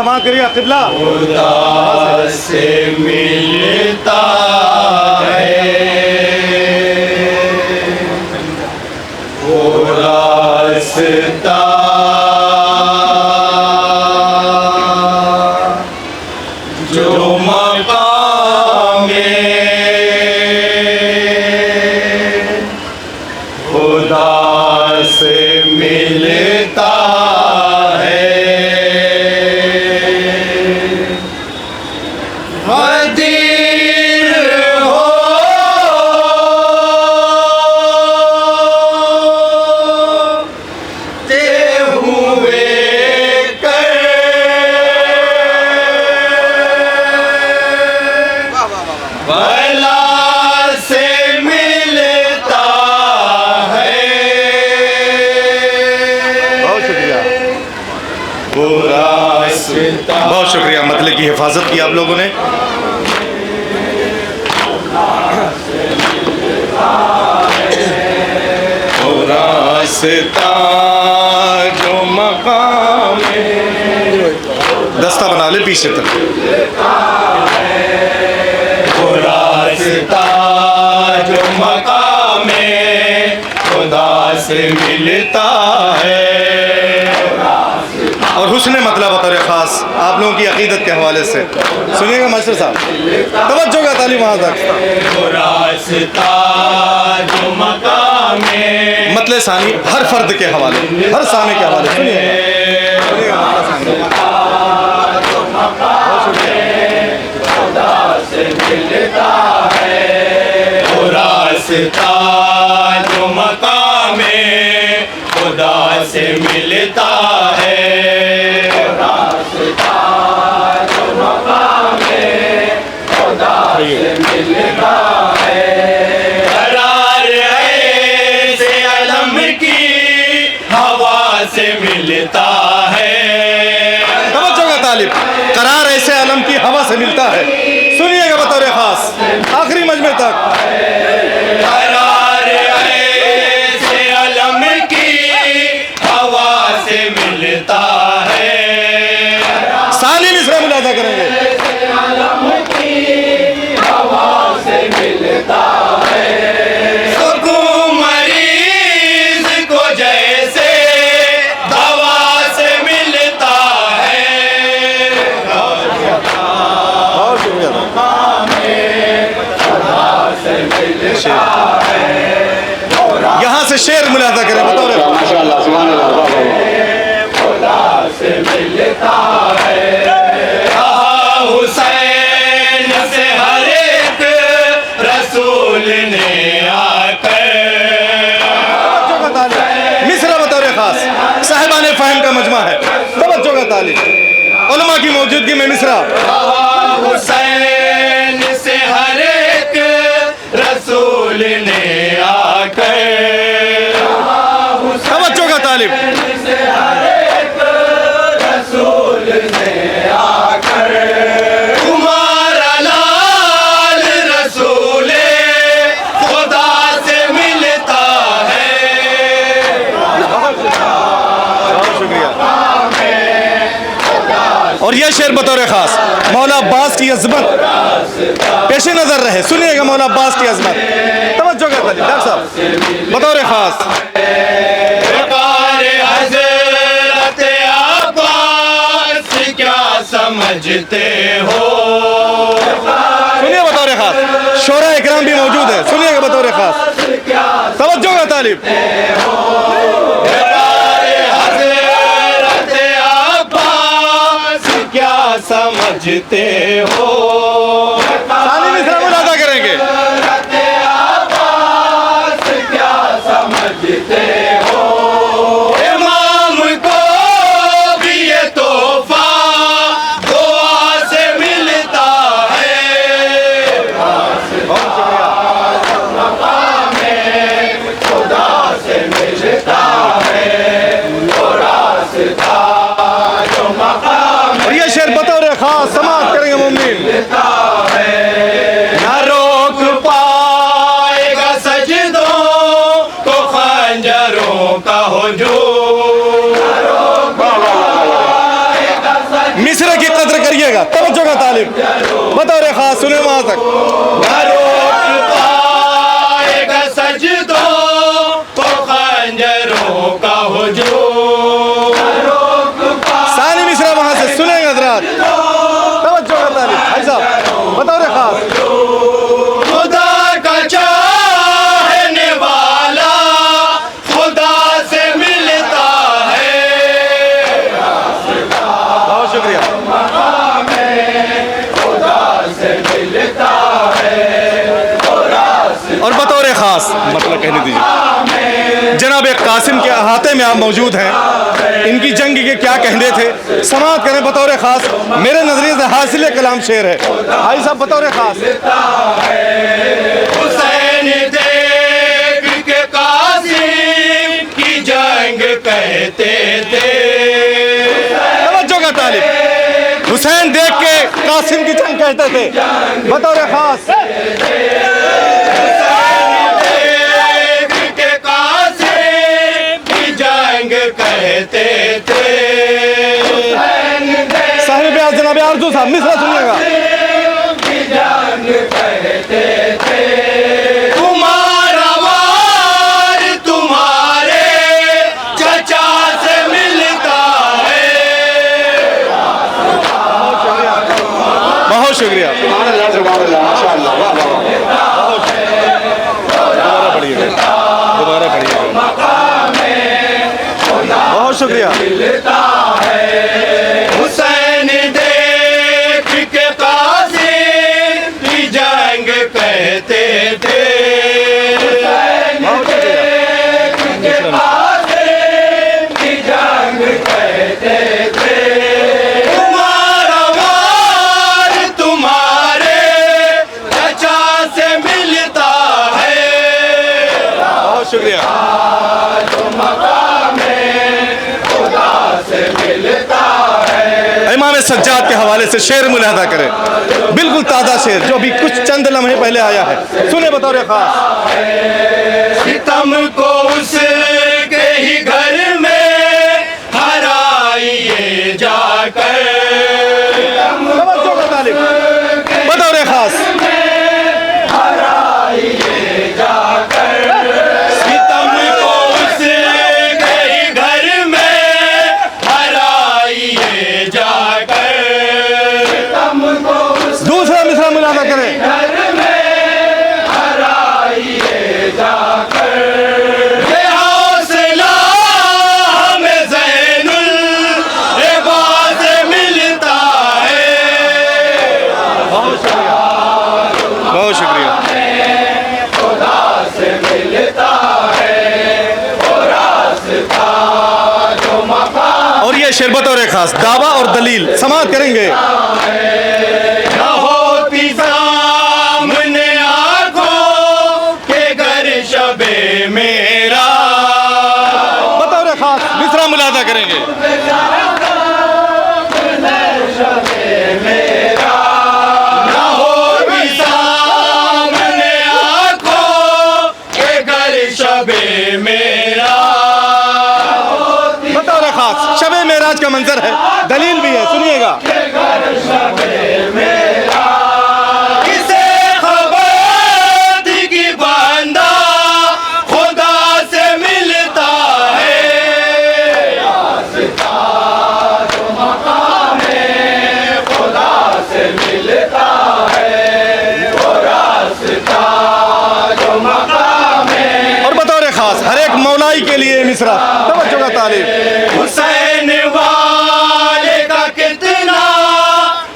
समाअत करिए क़िबला। खुदा से मिलता है वो रास्ता जो मकामे खुदा से मिलता है। हदीर होते हुए कर भला से मिलता है। बहुत शुक्रिया, वो रास्ता बहुत शुक्रिया। मतलब की हिफाजत की आप लोगों ने। वो रास्ता जो मकाम दस्ता बना ले पीछे तक। वो रास्ता जो मकाम खुदा से मिलता है। और हुस्न मतलब बतौर ख़ास आप लोगों की अक़ीदत के हवाले से सुनिएगा मास्टर साहब, तवज्जो का तालीम वहाँ तक। वो रास्ता जो मकाम मतलब सानी हर फर्द के हवाले, हर साने के हवाले सुनिएगा। मिलता है वो रास्ता जो मकाम खुदा से मिलता है। रास्ता जो मकाम खुदा से मिलता है। करार ऐसे अलम की हवा से मिलता है। तवज्जो का तालिब, करार ऐसे आलम की हवा से मिलता है। सुनिएगा बतौर ख़ास आखिरी मजमे तक। करार ऐसे अलम की हवा से मिलता है। सानी मिसरा मुलादा करेंगे। हवा से मिलता है। सुकून मरीज को जैसे दवा से मिलता है। बहुत शुक्रिया। यहाँ से शेर मुलादा करें बतौर खुदा से मिलता है। हुसैन से हर एक रसूल ने आकर मिसरा बतौर ख़ास साहिबान फ़हम का मजमा है। तवज्जो का तालिब, उलमा की मौजूदगी में मिसरा। हुसैन से हर एक रसूल ने आकर तवज्जो का तालिब, रसूल ने आकर तुम्हारा लाल रसूल खुदा से मिलता है। बहुत शुक्रिया। और यह शेर बतौर ख़ास मौला अब्बास की अज़मत पेश नज़र रहे। सुनिएगा मौला अब्बास की अज़मत। तवज्जो का तालिब डॉक्टर साहब बतौर ख़ास। हज़रत अब्बास क्या समझते हो। सुनिए बतौर ख़ास, शोरा इकराम भी मौजूद है। सुनिएगा बतौर ख़ास। तवज्जो का तालिब। हज़रत अब्बास क्या समझते हो। सानी मिसरा मुलादा करेंगे। अब्बास क्या समझते हो। इमाम को भी ये तोहफा दुआ से मिलता है। खुदा से मिलता है वो रास्ता जो मकाम और यह शेर बतौर ख़ास समाअत करेंगे मुमिन। न रोक पाएगा सजदों को खंजरों का हुजूम। मिसरे की कद्र करिएगा। तवज्जो का तालिब, बतौर खास सुने वहां तक। न रोक पाएगा सजदों को खंजरों का हुजूम। सानी मिसरा वहां से सुनेंगे हजरात। तवज्जो का तालिब भाई साहब, बतौर खास। खुदा का चाहने वाला खुदा से मिलता है। बहुत शुक्रिया। और बतौर खास मतलब कहने दीजिए, जनाब कासिम के अहाते में आप मौजूद हैं, इनकी जंग के क्या कहने थे समाअत करें बतौर खास। मेरे नजरिए से हासिल कलाम शेर है भाई साहब, बतौर खास। हुसैन देख के कासिम की जंग कहते थे। तवज्जो का तालिब, हुसैन देख के कासिम की जंग कहते थे बतौर खास। देख के कासिम की जंग कहते थे। साहिब जनाब आरजू साहब मिसरा सुनिएगा। तुम्हारा वार तुम्हारे चचा से मिलता है। बहुत शुक्रिया। दोबारा पढ़िएगा, दोबारा पढ़िएगा। बहुत शुक्रिया। हुसैन देख के कासिम की जंग कहते थे। बहुत शुक्रिया। तुम्हारा वार तुम्हारे चचा से मिलता है। बहुत शुक्रिया। इमाम सज्जाद के हवाले से शेर मुलाहदा करें, बिल्कुल ताज़ा शेर जो अभी कुछ चंद लम्हे पहले आया है, सुने बतौर खास। सितम को उसके ही घर में हराइए जाकर। तवज्जो का तालिब, बतौर खास। सितम को उसके ही घर में हराइए जाकर। दूसरा मिसरा मुलाहदा करें। ये हौसला हमें ज़ैनुल इबाद से मिलता है। बहुत शुक्रिया, बहुत शुक्रिया। और ये शेर बतौर खास दावा और दलील समाअत करेंगे। न होती सामने आंखों के घर शबे मेरा। बतौर खास मिसरा मुलाहदा करेंगे। न होती सामने आंखों के घर शबे मेरा। बतौर खास शबे मेराज का मंजर है, दलील भी है, सुनिएगा। किसे खबर थी कि बंदा खुदा से मिलता है। और बतौर खास हर एक मौलाई के लिए मिसरा। तवज्जो का तालिब, हुसैन वाले का कितना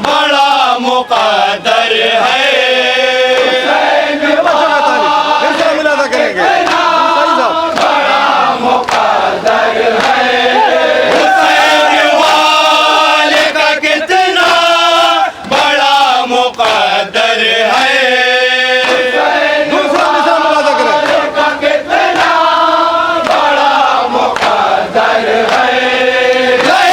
बड़ा मुकद्दर है। तवज्जो का तालिब, मिसरा मुलाहदा करेंगे। सही साहब। हुसैन वाले का कितना बड़ा मुकद्दर है। दूसरा मिसरा मुलाहदा करें। गए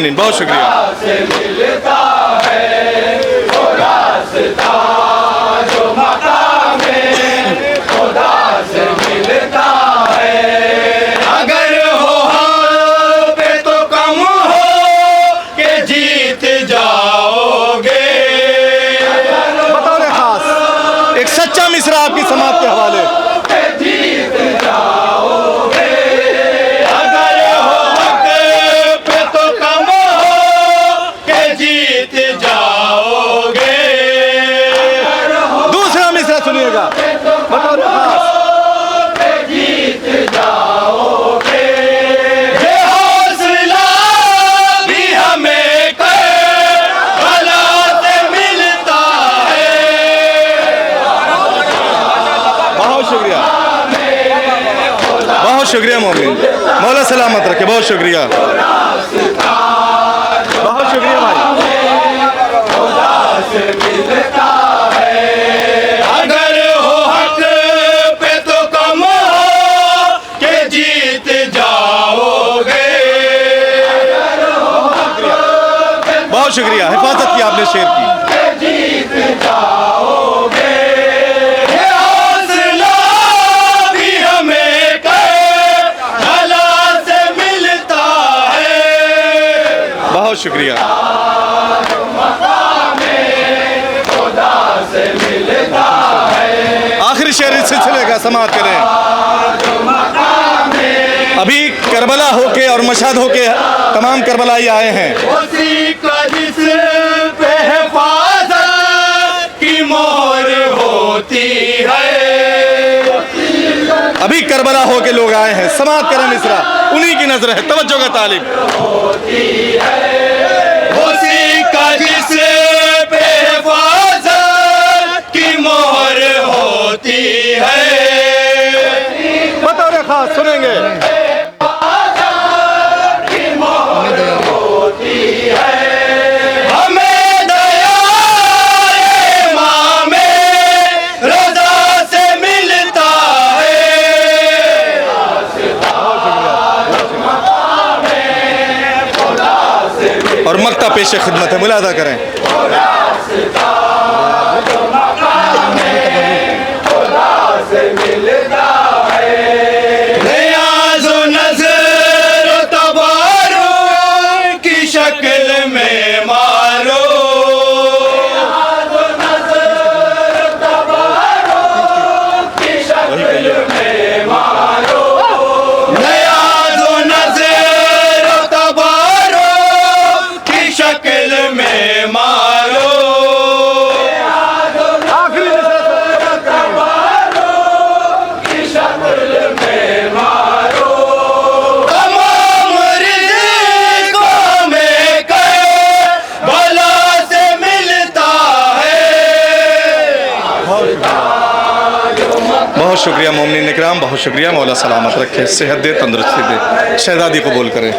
मोमिनीन, बहुत शुक्रिया। अगर हो हाँ पे तो कम हो के जीत जाओगे। बतौर खास एक सच्चा मिसरा आपकी समात के हवाले। अगर हो हक पे तो कम हो के जीत जाओगे। दूसरा मिसरा सुनिएगा बतौर खास। ये हौसला भी हमें करबला से मिलता है। बहुत शुक्रिया, बहुत शुक्रिया मोमिन, मौला सलामत रखे, बहुत शुक्रिया, बहुत शुक्रिया भाई। अगर हो हक पे तो कम हो के जीत जाओगे। बहुत शुक्रिया, हिफाजत की आपने शेर की। ये हौसला भी हमें करबला से मिलता है। बहुत शुक्रिया। आखिरी शेर इस सिलसिले का समाप्त करें। अभी करबला होके और मशहद होके तमाम करबलाई आए हैं। उसी का जिस पे हिफाजत की मोहर होती है। अभी करबला होके लोग आए हैं, समाप्त करें मिसरा, उन्हीं की नजर है, तवज्जो का तालिब। उसी का जिस पे हिफाजत की मोहर होती है। बतौर खास सुनेंगे। हमें दया इमाम रज़ा से मिलता है। और मक्ता पेश खिदमत है, मुलादा करें। नियाज़ो नज़र तबारो की शक्ल में मारो। नियाज़ो नज़र तबारो की शक्ल में मारो। तमाम रिज़्क़ों में करबला से मिलता है। बहुत शुक्रिया मोमिनीन इकराम, बहुत शुक्रिया, मौला सलामत रखे, सेहत दे, तंदुरुस्ती दे, शहजादी कबूल करें।